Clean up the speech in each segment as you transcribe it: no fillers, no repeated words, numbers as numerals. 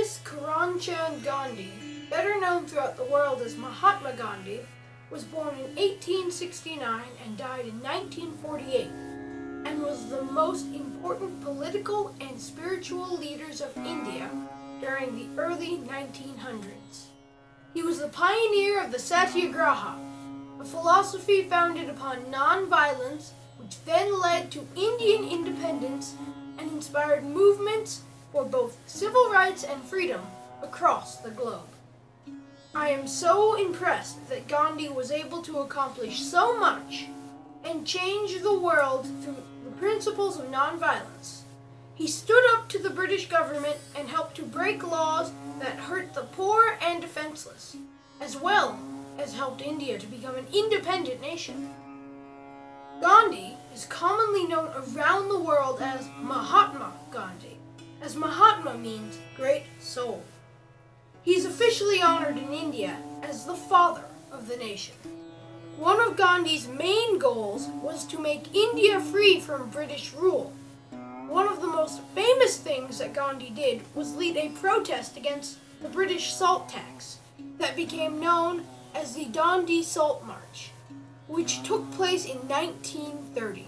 Mohandas Karamchand Gandhi, better known throughout the world as Mahatma Gandhi, was born in 1869 and died in 1948, and was the most important political and spiritual leaders of India during the early 1900s. He was the pioneer of the Satyagraha, a philosophy founded upon non-violence, which then led to Indian independence and inspired movements for both civil rights and freedom across the globe. I am so impressed that Gandhi was able to accomplish so much and change the world through the principles of nonviolence. He stood up to the British government and helped to break laws that hurt the poor and defenseless, as well as helped India to become an independent nation. Gandhi is commonly known around the world as Mahatma Gandhi, as Mahatma means great soul. He is officially honored in India as the father of the nation. One of Gandhi's main goals was to make India free from British rule. One of the most famous things that Gandhi did was lead a protest against the British salt tax that became known as the Dandi Salt March, which took place in 1930.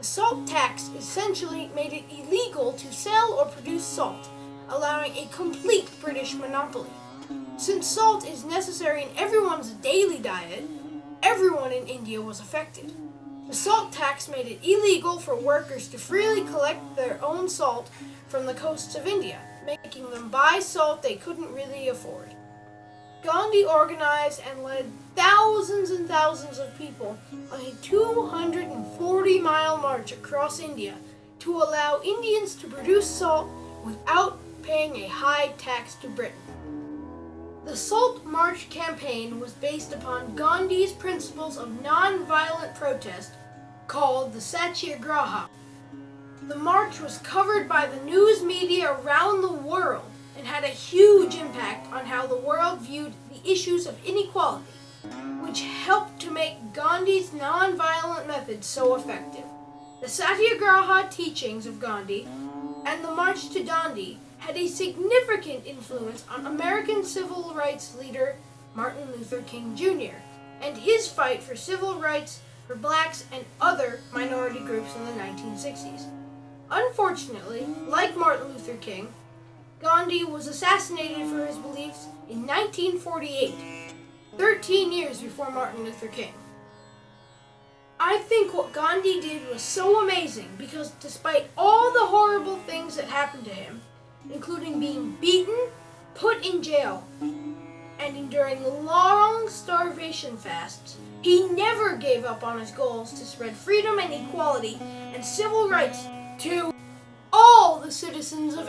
The salt tax essentially made it illegal to sell or produce salt, allowing a complete British monopoly. Since salt is necessary in everyone's daily diet, everyone in India was affected. The salt tax made it illegal for workers to freely collect their own salt from the coasts of India, making them buy salt they couldn't really afford. Gandhi organized and led thousands and thousands of people on a 240-mile march across India to allow Indians to produce salt without paying a high tax to Britain. The Salt March campaign was based upon Gandhi's principles of non-violent protest called the Satyagraha. The march was covered by the news media around the world and had a huge impact on how the world viewed the issues of inequality, which helped to make Gandhi's non-violent methods so effective. The Satyagraha teachings of Gandhi and the March to Dandi had a significant influence on American civil rights leader Martin Luther King Jr. and his fight for civil rights for blacks and other minority groups in the 1960s. Unfortunately, like Martin Luther King, Gandhi was assassinated for his beliefs in 1948, 13 years before Martin Luther King. I think what Gandhi did was so amazing because despite all the horrible things that happened to him, including being beaten, put in jail, and enduring long starvation fasts, he never gave up on his goals to spread freedom and equality and civil rights to all the citizens of